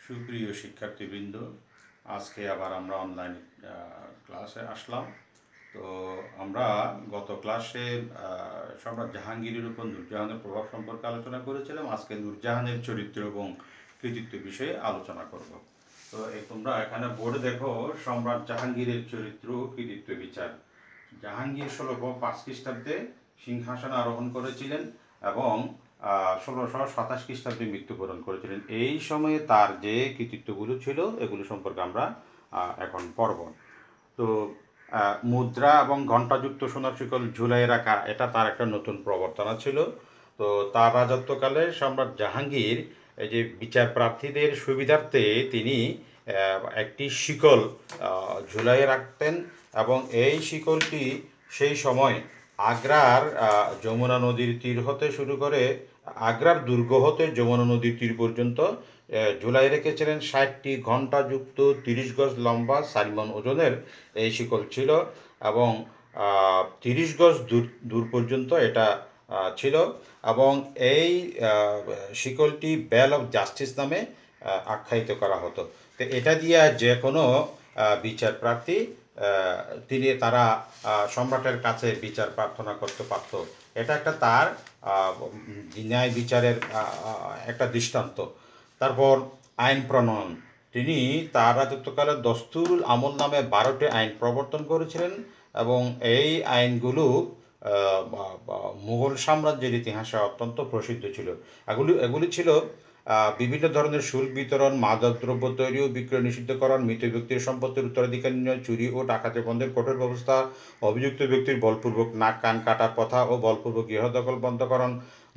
সুপ্রিয় শিক্ষার্থীবৃন্দ, আজকে আবার আমরা অনলাইন ক্লাসে আসলাম। তো আমরা গত ক্লাসে সম্রাট জাহাঙ্গীরের উপর নূরজাহানের প্রভাব সম্পর্কে আলোচনা করেছিলাম। আজকে নূরজাহানের চরিত্র এবং কৃতিত্ব বিষয়ে আলোচনা করব। তো তোমরা এখানে বোর্ডে দেখো সম্রাট জাহাঙ্গীরের চরিত্র, কৃতিত্ব, বিচার। জাহাঙ্গীর 1605 খ্রিস্টাব্দে সিংহাসনে আরোহণ করেছিলেন এবং 1627 খ্রিস্টাব্দে মৃত্যুবরণ করেছিলেন। এই সময়ে তার যে কৃতিত্বগুলো ছিল এগুলো সম্পর্কে আমরা এখন পড়ব। তো মুদ্রা এবং ঘণ্টাযুক্ত সোনার শিকল ঝুলাই রাখা, এটা তার একটা নতুন প্রবর্তনা ছিল। তো তার রাজত্বকালে সম্রাট জাহাঙ্গীর এই যে বিচার প্রার্থীদের সুবিধার্থে তিনি একটি শিকল ঝুলাইয়ে রাখতেন এবং এই শিকলটি সেই সময় আগ্রার যমুনা নদীর তীর হতে শুরু করে আগ্রার দুর্গ হতে যমুনা নদীর তীর পর্যন্ত ঝুলাই রেখেছিলেন। 60টি ঘণ্টাযুক্ত 30 গজ লম্বা 4 মণ ওজনের এই শিকল ছিল এবং 30 গজ দূর পর্যন্ত এটা ছিল এবং এই শিকলটি বেল অফ জাস্টিস নামে আখ্যায়িত করা হতো। তো এটা দিয়ে যে কোনো বিচার প্রার্থী তারা সম্রাটের কাছে বিচার প্রার্থনা করতে পারত। এটা একটা তার ন্যায় বিচারের একটা দৃষ্টান্ত। তারপর আইন প্রণয়ন, তিনি তার রাজত্বকালে দস্তুরুল আমল নামে 12টি আইন প্রবর্তন করেছিলেন এবং এই আইনগুলো মুঘল সাম্রাজ্যের ইতিহাসে অত্যন্ত প্রসিদ্ধ ছিল। এগুলি ছিল বিভিন্ন ধরনের শুল্ক বিতরণ, মাদকদ্রব্য তৈরি ও বিক্রয় নিষিদ্ধকরণ, মৃত ব্যক্তির সম্পত্তির উত্তরাধিকার নির্ণয়, চুরি ও ডাকাতি বন্ধের কঠোর ব্যবস্থা, অভিযুক্ত ব্যক্তির বলপূর্বক নাক কান কাটার প্রথা ও বলপূর্বক গৃহ দখল বন্ধকরণ,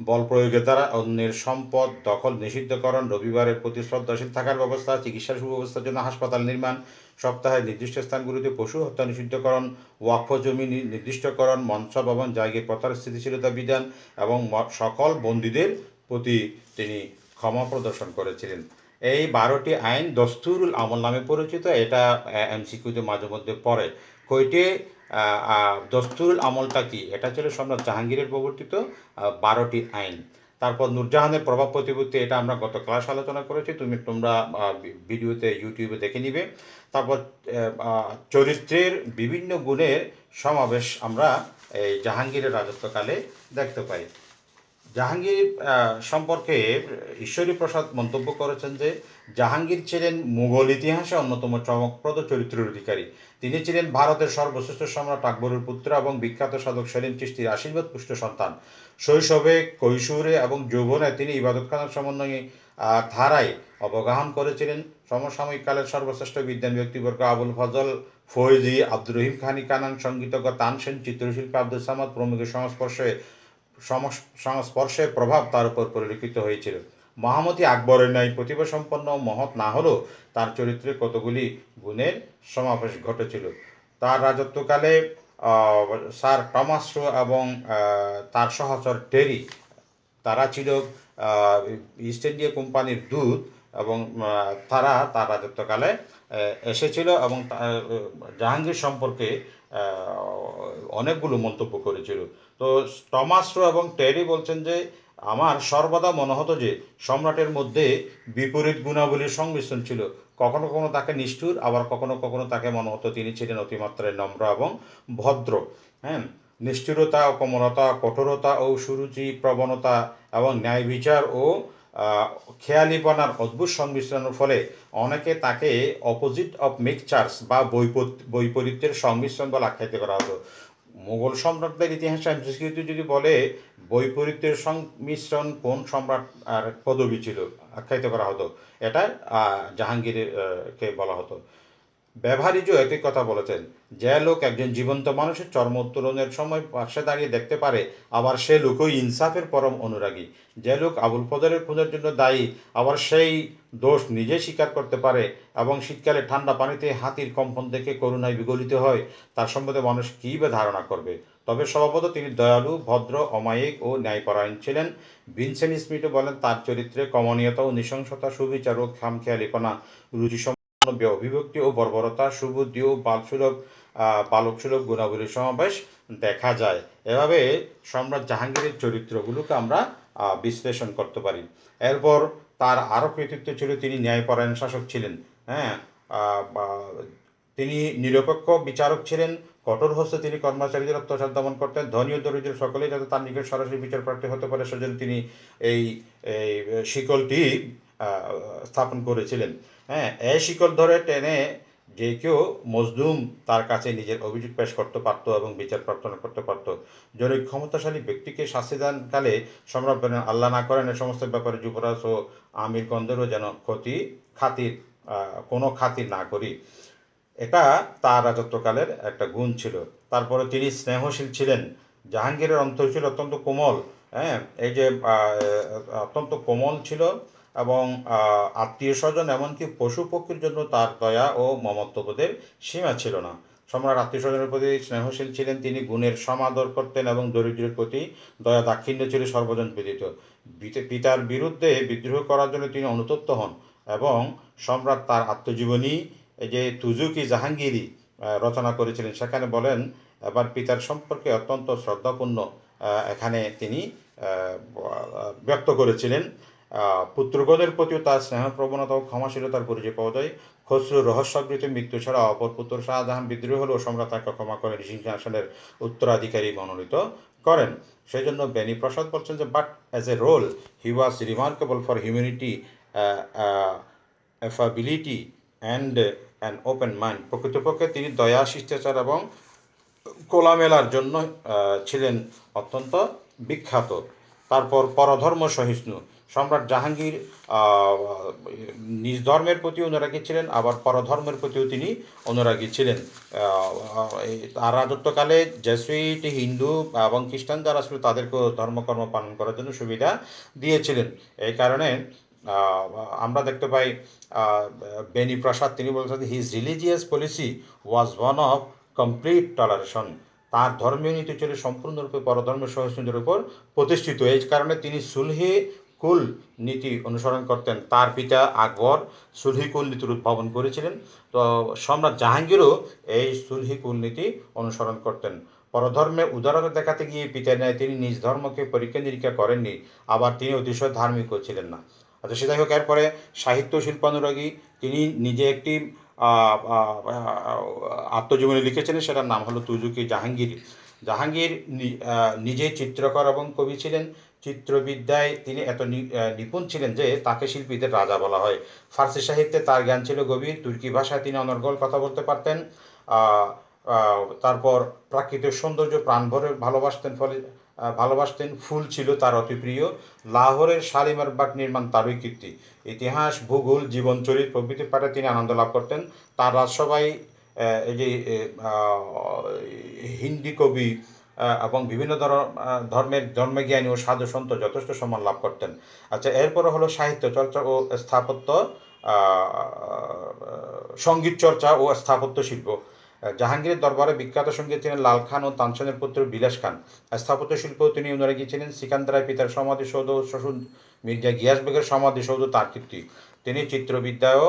বল প্রয়োগের দ্বারা অন্যের সম্পদ দখল নিষিদ্ধকরণ, রবিবারের প্রতি শ্রদ্ধাশীল থাকার ব্যবস্থা, চিকিৎসা সুব্যবস্থার জন্য হাসপাতাল নির্মাণ, সপ্তাহের নির্দিষ্ট স্থানগুলিতে পশু হত্যা নিষিদ্ধকরণ, ওয়াকফ জমি নির্দিষ্টকরণ, মনসব এবং জায়গির প্রথার স্থিতিশীলতা বিধান এবং সকল বন্দীদের প্রতি তিনি ক্ষমা প্রদর্শন করেছিলেন। এই 12টি আইন দস্তুরুল আমল নামে পরিচিত। এটা এমসিকিউতে মাঝে মধ্যে পড়ে। কয়টি দস্তুরুল আমলটা কি? এটা ছিল সম্রাট জাহাঙ্গীরের প্রবর্তিত 12টি আইন। তারপর নূরজাহানের প্রভাব প্রতিপত্তি, এটা আমরা গত ক্লাস আলোচনা করেছি, তোমরা ভিডিওতে ইউটিউবে দেখে নিবে। তারপর চরিত্রের বিভিন্ন গুণের সমাবেশ আমরা এই জাহাঙ্গীরের রাজত্বকালে দেখতে পাই। জাহাঙ্গীর সম্পর্কে ঈশ্বরী প্রসাদ মন্তব্য করেছেন যে জাহাঙ্গীর ছিলেন মুঘল ইতিহাসে অন্যতম চমকপ্রদ চরিত্রের অধিকারী। তিনি ছিলেন ভারতের সর্বশ্রেষ্ঠ সম্রাট আকবরের পুত্র এবং বিখ্যাত সাধক সেলিম চিশতির আশীর্বাদ পুষ্ট সন্তান। শৈশবে, কৈশোরে এবং যৌবনে তিনি ইবাদতখানার সমন্বয়ে ধারায় অবগাহন করেছিলেন। সমসাময়িক কালের সর্বশ্রেষ্ঠ বিদ্বান ব্যক্তিবর্গ আবুল ফজল ফৈজি, আব্দুর রহিম খান কানান, সঙ্গীতজ্ঞ তানসেন, চিত্রশিল্পী আব্দুল সামাদ প্রমুখের সংস্পর্শের প্রভাব তার উপর পরিলক্ষিত হয়েছিল। মহামতি আকবরের ন্যায় প্রতিভাসম্পন্ন মহৎ না হলেও তার চরিত্রে কতগুলি গুণের সমাবেশ ঘটেছিল। তার রাজত্বকালে স্যার টমাস রো এবং তার সহচর টেরি, তারা ছিল ইস্ট ইন্ডিয়া কোম্পানির দূত এবং তারা তার রাজত্বকালে এসেছিল এবং জাহাঙ্গীর সম্পর্কে অনেকগুলো মন্তব্য করেছিল। তো টমাস রো এবং টেরি বলছেন যে আমার সর্বদা মনে হতো যে সম্রাটের মধ্যে বিপরীত গুণাবলীর সংমিশ্রণ ছিল। কখনো কখনো তাকে নিষ্ঠুর, আবার কখনো কখনো তাকে মনে হতো তিনি ছিলেন অতিমাত্রায় নম্র এবং ভদ্র। হ্যাঁ, নিষ্ঠুরতা ও কোমলতা, কঠোরতা ও সুরুচি প্রবণতা এবং ন্যায় বিচার ও খেয়ালিপনার অদ্ভুত সংমিশ্রণের ফলে অনেকে তাকে অপোজিট অফ মিক্সচার্স বা বৈপরীত্যের সংমিশ্রণ বলে আখ্যায়িত করা হতো। মুঘল সম্রাটদের ইতিহাসে এমসিকিউতে যদি বলে বৈপরীত্যের সংমিশ্রণ কোন সম্রাট আর পদবী ছিল আখ্যায়িত করা হতো, এটা জাহাঙ্গীরের কে বলা হতো। ব্যবহারিজও একই কথা বলেছেন, যে লোক একজন জীবন্ত মানুষের চর্ম উত্তোলনের সময় পাশে দাঁড়িয়ে দেখতে পারে, আবার সে লোকই ইনসাফের পরম অনুরাগী। যে লোক আবুল ফজলের খুনের জন্য দায়ী, আবার সেই দোষ নিজে স্বীকার করতে পারে এবং শীতকালে ঠান্ডা পানিতে হাতির কম্পন দেখে করুণায় বিগলিত হয়, তার সম্বন্ধে মানুষ কী বা ধারণা করবে। তবে স্বভাবত তিনি দয়ালু, ভদ্র, অমায়িক ও ন্যায়পরায়ণ ছিলেন। ভিনসেন্ট স্মিথও বলেন তার চরিত্রে কমনীয়তা ও নৃশংসতা, সুবিচার ও খামখেয়ালিপনা, রুচি অভিব্যক্তি ও বর্বরতা, সুবুদ্ধি ও বালকসুলভ গুণাবলীর সমাবেশ দেখা যায়। এভাবে সম্রাট জাহাঙ্গীরের চরিত্রগুলোকে আমরা বিশ্লেষণ করতে পারি। এরপর তার আরও কৃতিত্ব ছিল তিনি ন্যায়পরায়ণ শাসক ছিলেন। হ্যাঁ, তিনি নিরপেক্ষ বিচারক ছিলেন। কঠোর হস্তে তিনি কর্মচারীদের অত্যাচার দমন করতেন। ধনী ও দরিদ্র সকলেই যাতে তার নিকট সরাসরি বিচার প্রার্থী হতে পারে সেজন্য তিনি এই এই শিকলটি স্থাপন করেছিলেন। হ্যাঁ, এই শিকল ধরে টেনে যে কেউ মজলুম তার কাছে নিজের অভিযোগ পেশ করতে পারত এবং বিচার প্রার্থনা করতে পারত। জনৈক ক্ষমতাশালী ব্যক্তিকে শাস্তিদানকালে সম্রাট বলেন, আল্লাহ না করেন এ সমস্ত ব্যাপারে যুবরাজ ও আমিরগণদেরও যেন কোনো খাতির না করি। এটা তার রাজত্বকালের একটা গুণ ছিল। তারপরে তিনি স্নেহশীল ছিলেন। জাহাঙ্গীরের অন্তর ছিল অত্যন্ত কোমল। হ্যাঁ, এই যে অত্যন্ত কোমল ছিল এবং আত্মীয় স্বজন এমনকি পশু পক্ষীর জন্য তার দয়া ও মমত্ববোধের সীমা ছিল না। সম্রাট আত্মীয় স্বজনের প্রতি স্নেহশীল ছিলেন। তিনি গুণের সমাদর করতেন এবং দরিদ্রের প্রতি দয়া দাক্ষিণ্য ছিল সর্বজন বিদিত। পিতার বিরুদ্ধে বিদ্রোহ করার জন্য তিনি অনুতপ্ত হন এবং সম্রাট তার আত্মজীবনী এই যে তুজুকি জাহাঙ্গীরি রচনা করেছিলেন। সেখানে বলেন, এবার পিতার সম্পর্কে অত্যন্ত শ্রদ্ধাপূর্ণ এখানে তিনি ব্যক্ত করেছিলেন। পুত্রগণের প্রতিও তার স্নেহ প্রবণতা ও ক্ষমাশীলতার পরিচয় পাওয়া যায়। খসরু রহস্যাবৃত মৃত্যু ছাড়া অপর পুত্র শাহজাহান বিদ্রোহ হলেও সম্রাট তাকে ক্ষমা করেন, সিংহাসনের উত্তরাধিকারী মনোনীত করেন। সেই জন্য বেনি প্রসাদ বলছেন যে, but as a ruler he was remarkable for humanity, affability and an open mind. প্রকৃতপক্ষে তিনি দয়া, শিষ্টাচার এবং খোলামেলার জন্য ছিলেন অত্যন্ত বিখ্যাত। তারপর পরধর্ম সহিষ্ণু। সম্রাট জাহাঙ্গীর নিজ ধর্মের প্রতি অনুরাগী ছিলেন, আবার পরধর্মের প্রতিও তিনি অনুরাগী ছিলেন। তার রাজত্বকালে জেসুইট, হিন্দু এবং খ্রিস্টান যারা ছিল তাদেরকেও ধর্মকর্ম পালন করার জন্য সুবিধা দিয়েছিলেন। এই কারণে আমরা দেখতে পাই বেনি প্রসাদ তিনি বলছেন, his religious policy was one of complete toleration. তার ধর্মীয় নীতি ছিল সম্পূর্ণরূপে পরধর্মের সহিষ্ণুদের উপর প্রতিষ্ঠিত। এই কারণে তিনি সুলহি কুল নীতি অনুসরণ করতেন। তার পিতা আকবর সুলহি কুল নীতির উদ্ভাবন করেছিলেন। তো সম্রাট জাহাঙ্গীরও এই সুলহি কুল নীতি অনুসরণ করতেন। পরধর্মে উদারতা দেখাতে গিয়ে পিতার ন্যায় তিনি নিজ ধর্মকে পরীক্ষা নিরীক্ষা করেননি, আবার তিনি অতিশয় ধার্মিকও ছিলেন না। আচ্ছা, সেটাই হোক, এরপরে সাহিত্য শিল্পানুরাগী। তিনি নিজে একটি আত্মজীবনী লিখেছিলেন, সেটার নাম হলো তুজুকি জাহাঙ্গীর। জাহাঙ্গীর নিজে চিত্রকর এবং কবি ছিলেন। চিত্রবিদ্যায় তিনি এত নিপুণ ছিলেন যে তাকে শিল্পীদের রাজা বলা হয়। ফার্সি সাহিত্যে তার জ্ঞান ছিল গভীর। তুর্কি ভাষায় তিনি অনর্গল কথা বলতে পারতেন। তারপর প্রাকৃতিক সৌন্দর্য প্রাণভরে ভালোবাসতেন। ফুল ছিল তার অতি প্রিয়। লাহোরের শালিমার বাগ নির্মাণ তারই কীর্তি। ইতিহাস, ভূগোল, জীবনচরিত প্রভৃতি পাঠে তিনি আনন্দ লাভ করতেন। তার রাজসভায় এই যে হিন্দি কবি এবং বিভিন্ন ধর্মের ধর্মজ্ঞানী ও সাধু সন্ত যথেষ্ট সম্মান লাভ করতেন। আচ্ছা, এরপরে হলো সাহিত্য চর্চা ও স্থাপত্য, সঙ্গীত চর্চা ও স্থাপত্য শিল্প। জাহাঙ্গীরের দরবারে বিখ্যাত সঙ্গীত ছিলেন লাল খান ও তানসেনের পুত্র বিলাস খান। স্থাপত্য শিল্পেও তিনি অনুরাগী ছিলেন। সিকান্দারায় পিতার সমাধিসৌধ ও শ্বশুর মির্জা গিয়াস বেগের সমাধিসৌধ তার কীর্তি। তিনি চিত্রবিদ্যায়ও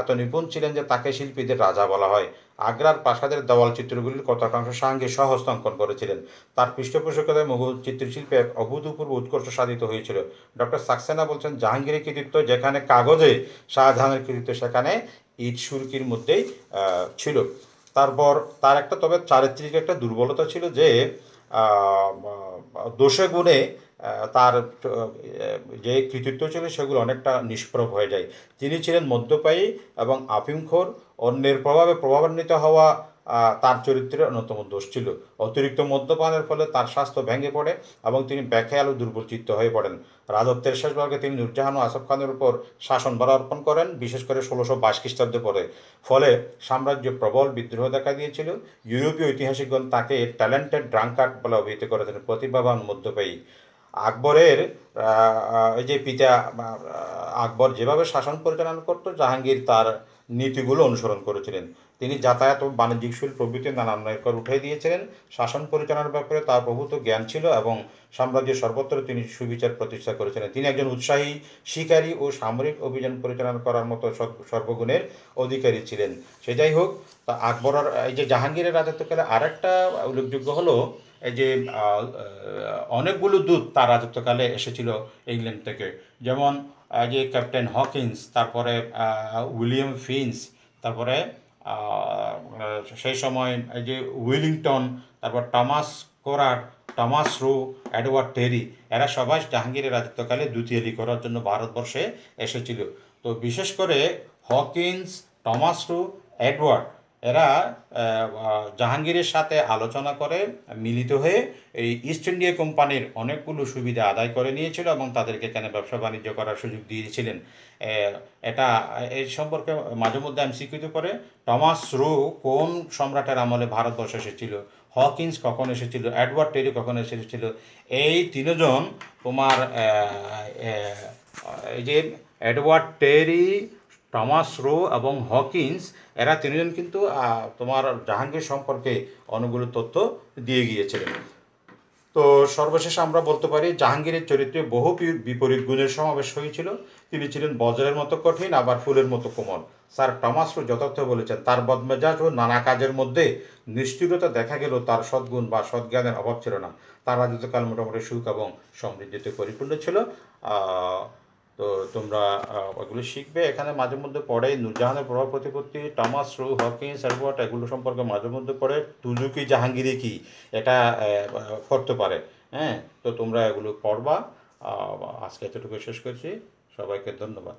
এত নিপুণ ছিলেন যে তাকে শিল্পীদের রাজা বলা হয়। আগ্রার প্রাসাদের দেওয়াল চিত্রগুলির কতকাংশ জাহাঙ্গীর স্বহস্তাঙ্কন করেছিলেন। তার পৃষ্ঠপোষকতায় মুঘল চিত্রশিল্পে এক অভূতপূর্ব উৎকর্ষ সাধিত হয়েছিল। ডক্টর সাক্সেনা বলছেন, জাহাঙ্গীরের কৃতিত্ব যেখানে কাগজে, শাহজাহানের কৃতিত্ব সেখানে ইট সুরকির মধ্যেই ছিল। তারপর তার তবে চারিত্রিক একটা দুর্বলতা ছিল যে দোষে গুণে তার যে কৃতিত্ব ছিল সেগুলো অনেকটা নিষ্প্রভ হয়ে যায়। তিনি ছিলেন মদ্যপায়ী এবং আফিমখোর। অন্যের প্রভাবে প্রভাবান্বিত হওয়া তার চরিত্রের অন্যতম দোষ ছিল। অতিরিক্ত মদ্যপানের ফলে তার স্বাস্থ্য ভেঙে পড়ে এবং তিনি বেখেয়াল ও দুর্বলচিত্ত হয়ে পড়েন। রাজত্বের শেষ ভাগে তিনি নূরজাহান ও আসফ খানের উপর শাসনভার অর্পণ করেন, বিশেষ করে 1622 খ্রিস্টাব্দে পরে। ফলে সাম্রাজ্য প্রবল বিদ্রোহ দেখা দিয়েছিল। ইউরোপীয় ঐতিহাসিকগণ তাকে ট্যালেন্টেড ড্রাঙ্কার্ড বলে অভিহিত করেছেন, প্রতিভাবান মদ্যপায়ী। আকবরের এই যে পিতা আকবর যেভাবে শাসন পরিচালনা করত, জাহাঙ্গীর তার নীতিগুলো অনুসরণ করেছিলেন। তিনি যাতায়াত ও বাণিজ্যিক শুল্ক প্রভৃতি নানান কর উঠাই দিয়েছিলেন। শাসন পরিচালনার ব্যাপারে তার প্রভূত জ্ঞান ছিল এবং সাম্রাজ্যের সর্বত্র তিনি সুবিচার প্রতিষ্ঠা করেছিলেন। তিনি একজন উৎসাহী শিকারী ও সামরিক অভিযান পরিচালনা করার মতো সর্বগুণের অধিকারী ছিলেন। সে যাই হোক, তা আকবরের এই যে জাহাঙ্গীরের রাজত্বকালে আরেকটা উল্লেখযোগ্য হলো এই যে অনেকগুলো দূত তার রাজত্বকালে এসেছিল ইংল্যান্ড থেকে। যেমন যে ক্যাপ্টেন হকিন্স, তারপরে উইলিয়াম ফিঞ্চ, তারপরে সেই সময় এই যে উইলিংটন, তারপর টমাস কোরার, টমাস রু, এডওয়ার্ড টেরি, এরা সবাই জাহাঙ্গীরের রাজত্বকালে দ্বিতীয়লি করার জন্য ভারতবর্ষে এসেছিল। তো বিশেষ করে হকিন্স, টমাস রু, এডওয়ার্ড, এরা জাহাঙ্গীরের সাথে আলোচনা করে মিলিত হয়ে এই ইস্ট ইন্ডিয়া কোম্পানির অনেকগুলো সুবিধা আদায় করে নিয়েছিল এবং তাদেরকে এখানে ব্যবসা বাণিজ্য করার সুযোগ দিয়েছিলেন। এটা এই সম্পর্কে মাঝে মধ্যে এমসিকিউ করে, টমাস রু কোন সম্রাটের আমলে ভারতবর্ষে এসেছিল, হকিন্স কখন এসেছিল, এডওয়ার্ড টেরি কখন এসেছিল, এই তিনজন তোমার এই যে এডওয়ার্ড টেরি, টমাস রো এবং হকিন্স, এরা তিনজন কিন্তু তোমার জাহাঙ্গীর সম্পর্কে অনেকগুলো তথ্য দিয়ে গিয়েছিলেন। তো সর্বশেষে আমরা বলতে পারি জাহাঙ্গীরের চরিত্রে বহু বিপরীত গুণের সমাবেশ হয়েছিল। তিনি ছিলেন বজ্রের মতো কঠিন, আবার ফুলের মতো কোমল। স্যার টমাস রো যথার্থ বলেছেন, তার বদমেজাজ ও নানা কাজের মধ্যে নিষ্ঠুরতা দেখা গেল, তার সদ্গুণ বা সদ্জ্ঞানের অভাব ছিল না। তার রাজত্বকাল মোটামুটি সুখ এবং সমৃদ্ধিতে পরিপূর্ণ ছিল। তো তোমরা ওগুলো শিখবে। এখানে মাঝে মধ্যে পড়ে নূরজাহানের প্রভাব প্রতিপত্তি, টমাস রো, হকিন্স, এডওয়ার্ড, এগুলো সম্পর্কে মাঝে মধ্যে পড়ে তুজুকি জাহাঙ্গীরি কি, এটা করতে পারে। হ্যাঁ, তো তোমরা এগুলো পড়বা। আজকে এতটুকু শেষ করছি। সবাইকে ধন্যবাদ।